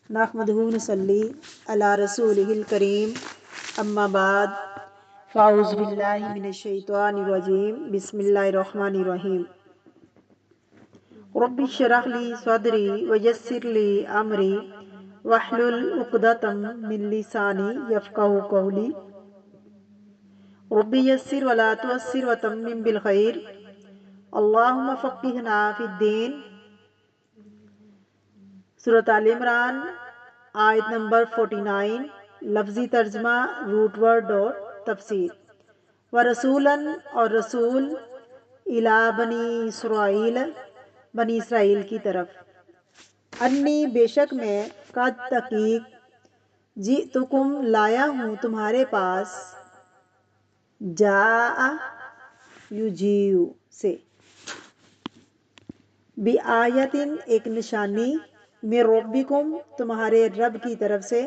نحمدہ ونصلی علی رسولہ الکریم اما بعد فاعوذ باللہ من الشیطان الرجیم بسم اللہ الرحمن الرحیم رب اشرح لی صدری ویسر لی امری واحلل عقدۃ من لسانی یفقہوا قولی رب یسر ولا تعسر وتمم بالخیر اللہم فقہنا فی الدین۔ سورۃ آل عمران آیت نمبر 49، لفظی ترجمہ، روٹ ورڈ اور تفسیر۔ ورسولاً، اور رسول، الی بنی اسرائیل، بنی اسرائیل کی طرف، انی بے شک میں، قد تحقیق، جئتکم لایا ہوں تمہارے پاس، جاء یجیء سے، بآیۃ ایک نشانی، من ربکم تمہارے رب کی طرف سے،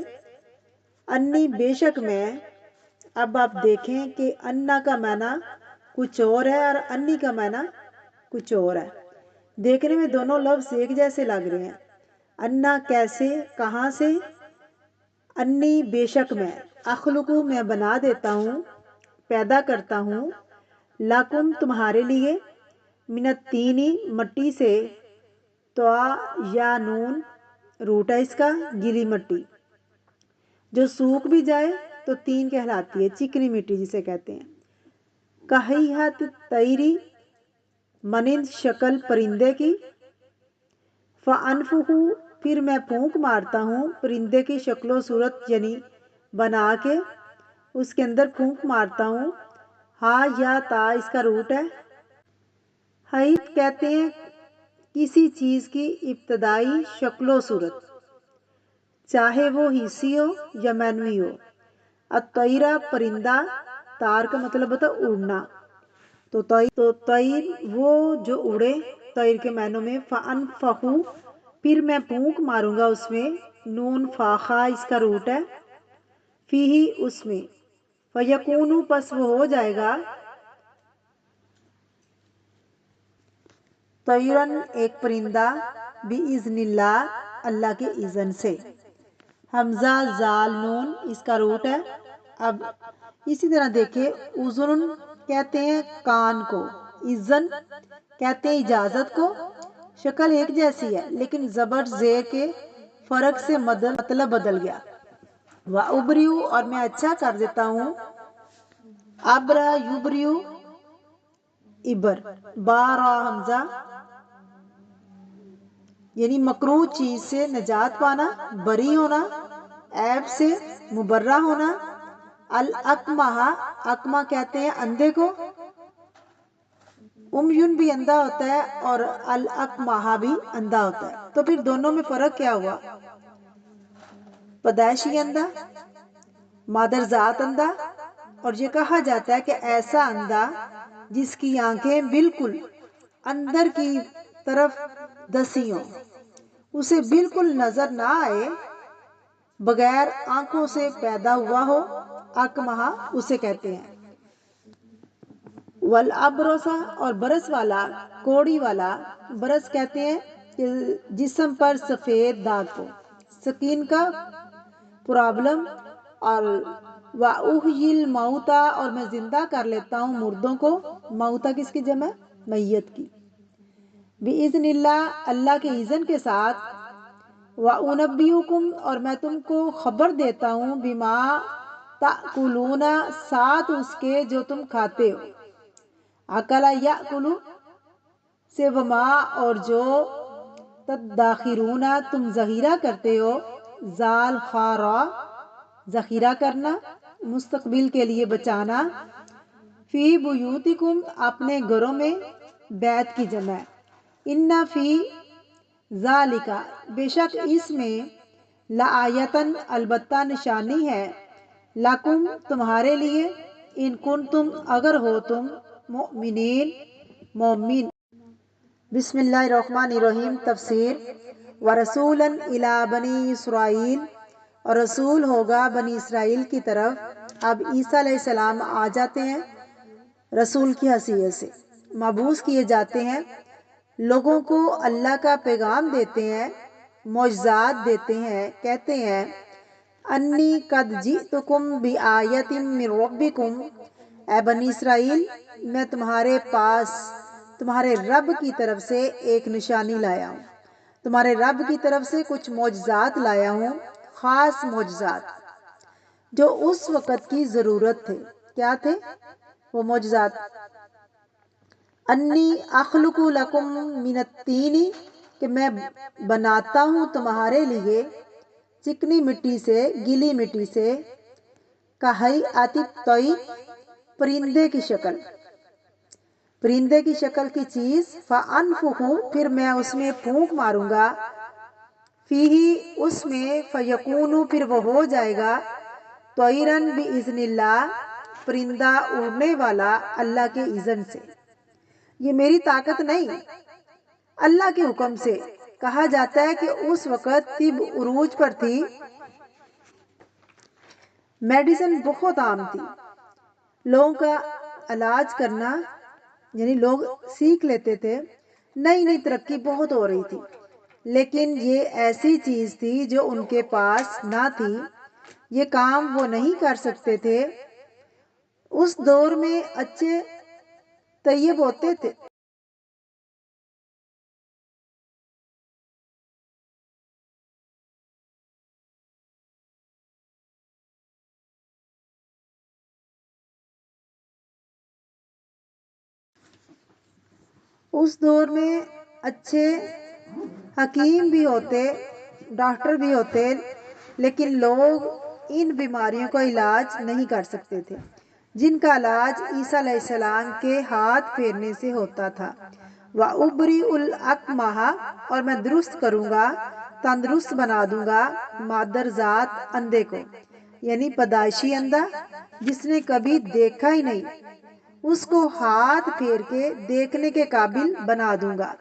انی بے شک میں۔ اب آپ دیکھیں کہ انا کا معنی کچھ اور ہے اور انی کا معنی کچھ اور ہے۔ دیکھنے میں دونوں لفظ ایک جیسے لگ رہے ہیں۔ انا کیسے، کہاں سے؟ انی بے شک میں، اخلقو میں بنا دیتا ہوں، پیدا کرتا ہوں، لکم تمہارے لیے، من الطینی مٹی سے، طا یا نون روٹ ہے اس کا، گیلی مٹی جو سوکھ بھی جائے تو تین کہلاتی ہے، چکنی مٹی جسے کہتے ہیں۔ کہیہت طیری مانند شکل پرندے کی، فانفخ پھر میں پھونک مارتا ہوں، پرندے کی شکل و صورت یعنی بنا کے اس کے اندر پھونک مارتا ہوں۔ ہا یا تا اس کا روٹ ہے۔ حیت کہتے ہیں کسی چیز کی ابتدائی شکل و صورت، چاہے وہ حسی ہو یا معنوی ہو۔ الطیرہ پرندہ، تار کا مطلب ہوتا ہے اڑنا، تو طیر وہ جو اڑے، طیر کے معنوں میں۔ فانفخ پھر میں پھونک ماروں گا اس میں، نون فاخا اس کا روٹ ہے، فیہ اس میں، فیکون پس وہ ہو جائے گا، طیرن ایک پرندہ، باذن اللہ اللہ کے اذن سے۔ حمزہ زال نون اس کا روٹ ہے۔ اب اسی طرح دیکھیں، اذن کہتے ہیں کان کو، اذن کہتے ہیں اجازت کو، شکل ایک جیسی ہے لیکن زبر زیر کے فرق سے مطلب بدل گیا۔ وابریو اور میں اچھا کر دیتا ہوں، ابرا یبریو ابر، بارا حمزہ یعنی مکروہ چیز سے نجات پانا، بری ہونا، عیب سے مبرہ ہونا۔ الاکمہ، اکمہ کہتے ہیں اندھے کو، امیون بھی اندھا ہوتا ہے اور الاکمہ بھی اندھا ہوتا ہے، تو پھر دونوں میں فرق کیا ہوا؟ پیدائشی اندھا، مادر ذات اندھا، اور یہ کہا جاتا ہے کہ ایسا اندھا جس کی آنکھیں بالکل اندر کی طرف دسی ہوں، اسے بالکل نظر نہ آئے، بغیر آنکھوں سے پیدا ہوا ہو، اکمہ اسے کہتے ہیں۔ والابرص اور برس والا، کوڑی والا، برس کہتے ہیں کہ جسم پر سفید داغ کو، سکین کا پرابلم۔ اور واحیی الموتیٰ اور میں زندہ کر لیتا ہوں مردوں کو، موتیٰ کس کی جمع؟ میت کی، باذن اللہ اللہ کے اذن کے ساتھ۔ وانبئکم اور میں تم کو خبر دیتا ہوں، بما تاکلون ساتھ اس کے جو تم کھاتے ہو، اکل یاکل سے، وما اور جو، تدخرون تم ذخیرہ کرتے ہو، زال خارا ذخیرہ کرنا، مستقبل کے لیے بچانا، فی بیوتکم اپنے گھروں میں، بیت کی جمع ہے۔ ان فی ذالک بے شک اس میں، لآیتن البتہ نشانی ہے، لکم تمہارے لیے، ان کنتم اگر ہو تم، مؤمنین مومن۔ بسم اللہ الرحمن الرحیم۔ تفسیر۔ ورسولاً الی بنی اسرائیل، اور رسول ہوگا بنی اسرائیل کی طرف۔ اب عیسیٰ علیہ السلام آ جاتے ہیں، رسول کی حیثیت سے مبعوث کیے جاتے ہیں، لوگوں کو اللہ کا پیغام دیتے ہیں، معجزات دیتے ہیں، کہتے ہیں انی قد جئتکم بآیۃ من ربکم، اے بنی اسرائیل میں تمہارے پاس تمہارے رب کی طرف سے ایک نشانی لایا ہوں، تمہارے رب کی طرف سے کچھ معجزات لایا ہوں، خاص معجزات جو اس وقت کی ضرورت تھے۔ کیا تھے وہ معجزات؟ انی اخلق لکم من الطین، کہ میں بناتا ہوں تمہارے لیے چکنی مٹی سے، گیلی مٹی سے، کہیئۃ الطیر، پرندے کی شکل، پرندے کی شکل کی چیز، فانفخ، پھر میں اس میں پھونک ماروں گا، فیہ، اس میں، فیکون، پھر وہ ہو جائے گا، طیرن باذن اللہ، پرندہ اڑنے والا اللہ کے اذن سے۔ یہ میری طاقت نہیں، اللہ کے حکم سے۔ کہا جاتا ہے کہ اس وقت طب عروج پر تھی، میڈیسن بہت عام تھی، لوگوں کا علاج کرنا، یعنی لوگ سیکھ لیتے تھے، نئی نئی ترقی بہت ہو رہی تھی، لیکن یہ ایسی چیز تھی جو ان کے پاس نہ تھی، یہ کام وہ نہیں کر سکتے تھے۔ اس دور میں اچھے طیب ہوتے تھے، اس دور میں اچھے حکیم بھی ہوتے، ڈاکٹر بھی ہوتے، لیکن لوگ ان بیماریوں کا علاج نہیں کر سکتے تھے جن کا علاج عیسیٰ علیہ السلام کے ہاتھ پھیرنے سے ہوتا تھا۔ وَأُبْرِئُ الْأَكْمَحَ، اور میں درست کروں گا، تندرست بنا دوں گا، مادر ذات، اندھے کو، یعنی پیدائشی اندھا جس نے کبھی دیکھا ہی نہیں، اس کو ہاتھ پھیر کے دیکھنے کے قابل بنا دوں گا،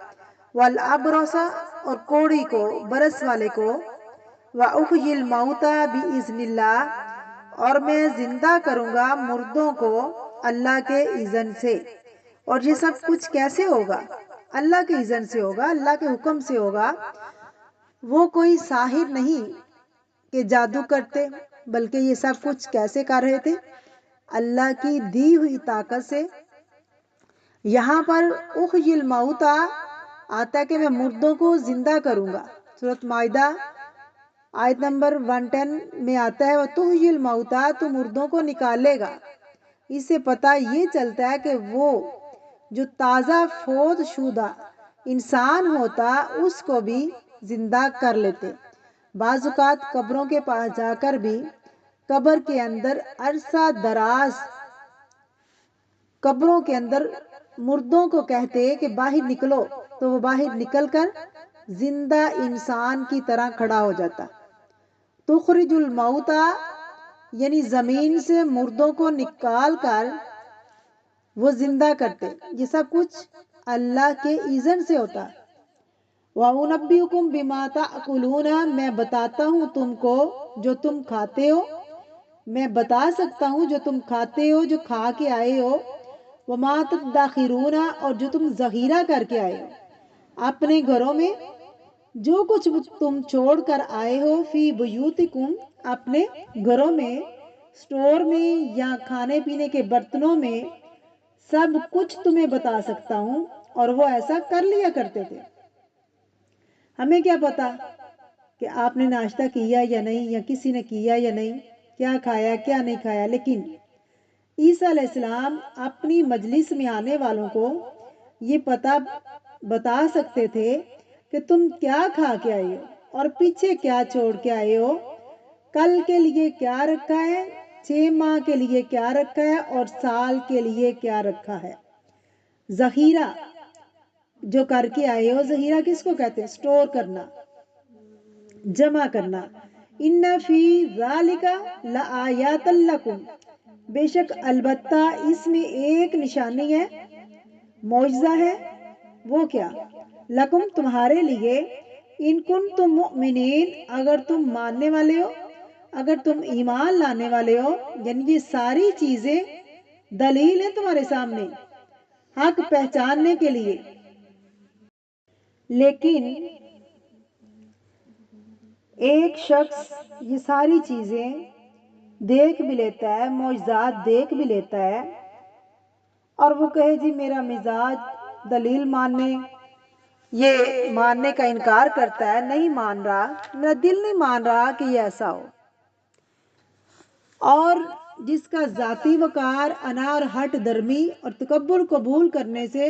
والابرص، اور کوڑی کو، برس والے کو، واحیی الموتى باذن اللہ، اور میں زندہ کروں گا مردوں کو اللہ کے اذن سے۔ اور یہ سب کچھ کیسے ہوگا؟ اللہ کے اذن سے ہوگا، اللہ کے حکم سے ہوگا۔ وہ کوئی ساحر نہیں کہ جادو کرتے، بلکہ یہ سب کچھ کیسے کر رہے تھے؟ اللہ کی دی ہوئی طاقت سے۔ یہاں پر احیی الموتى آتا ہے کہ میں مردوں کو زندہ کروں گا، سورۃ مائدہ آیت نمبر 110 میں آتا ہے وَتُحْيِي الْمَوْتَى، تو مردوں کو نکالے گا۔ اس سے پتہ یہ چلتا ہے کہ وہ جو تازہ فوت شدہ انسان ہوتا اس کو بھی زندہ کر لیتے۔ بعض اوقات قبروں کے پاس جا کر بھی قبر کے اندر عرصہ دراز قبروں کے اندر مردوں کو کہتے کہ باہر نکلو، تو وہ باہر نکل کر زندہ انسان کی طرح کھڑا ہو جاتا۔ تخرج الموتى، یعنی زمین سے مردوں کو نکال کر وہ زندہ کرتے۔ یہ سب کچھ اللہ کے اذن سے ہوتا۔ وَأُنَبِّئُكُم بِمَا تَأْكُلُونَ، میں بتاتا ہوں تم کو جو تم کھاتے ہو، میں بتا سکتا ہوں جو تم کھاتے ہو، جو کھا کے آئے ہو، وَمَا تَدَّخِرُونَ، اور جو تم ذخیرہ کر کے آئے ہو اپنے گھروں میں، جو کچھ تم چھوڑ کر آئے ہو، فی بیوتکم، اپنے گھروں میں، سٹور میں یا کھانے پینے کے برتنوں میں، سب کچھ تمہیں بتا سکتا ہوں۔ اور وہ ایسا کر لیا کرتے تھے۔ ہمیں کیا پتا کہ آپ نے ناشتہ کیا یا نہیں، یا کسی نے کیا یا نہیں، کیا کھایا کیا نہیں کھایا، لیکن عیسیٰ علیہ السلام اپنی مجلس میں آنے والوں کو یہ پتہ بتا سکتے تھے کہ تم کیا کھا کے آئے ہو اور پیچھے کیا چھوڑ کے آئے ہو، کل کے لیے کیا رکھا ہے، 6 ماہ کے لیے کیا رکھا ہے، اور سال کے لیے کیا رکھا ہے۔ ذخیرہ جو کر کے آئے ہو، ذخیرہ کس کو کہتے ہیں؟ سٹور کرنا، جمع کرنا۔ ان فی ذالک لآیات لکم، بے شک البتہ اس میں ایک نشانی ہے، معجزہ ہے۔ وہ کیا؟ لکم، تمہارے لیے، ان کنتم مؤمنین، اگر تم ماننے والے ہو، اگر تم ایمان لانے والے ہو، یعنی یہ ساری چیزیں دلیل ہیں تمہارے سامنے حق پہچاننے کے لیے۔ لیکن ایک شخص یہ ساری چیزیں دیکھ بھی لیتا ہے، معجزات دیکھ بھی لیتا ہے، اور وہ کہے جی میرا مزاج دلیل یہ ماننے کا انکار کرتا ہے، نہیں مان رہا، میرا دل نہیں مان رہا کہ یہ ایسا ہو، اور جس کا ذاتی وقار انا اور ہٹ درمی اور تکبر قبول کرنے سے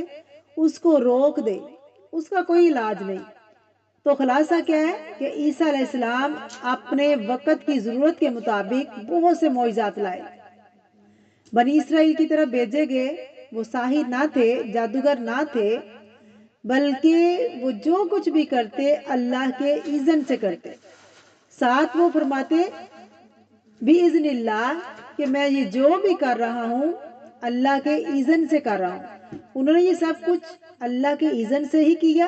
اس کو روک دے، اس کا کوئی علاج نہیں۔ تو خلاصہ کیا ہے کہ عیسیٰ علیہ السلام اپنے وقت کی ضرورت کے مطابق بہت سے معجزات لائے، بنی اسرائیل کی طرف بھیجے گئے، وہ ساحر نہ تھے، جادوگر نہ تھے، بلکہ وہ جو کچھ بھی کرتے اللہ کے اذن سے کرتے، ساتھ وہ فرماتے بِإِذْنِ اللہ کہ میں یہ جو بھی کر رہا ہوں اللہ کے اذن سے کر رہا ہوں۔ انہوں نے یہ سب کچھ اللہ کے اذن سے ہی کیا،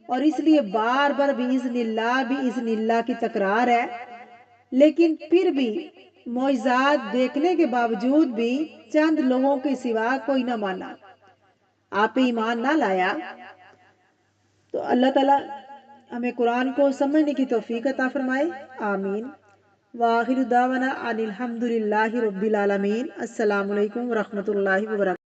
اور اس لیے بار بار بِإِذْنِ اللہ کی تکرار ہے، لیکن پھر بھی معجزات دیکھنے کے باوجود بھی چند لوگوں کے سوا کوئی نہ مانا، آپ ایمان نہ لایا۔ تو اللہ تعالیٰ ہمیں قرآن کو سمجھنے کی توفیق عطا فرمائے، آمین۔ وآخر دعوانا ان الحمد للہ رب العالمین۔ السلام علیکم ورحمۃ اللہ وبرکاتہ۔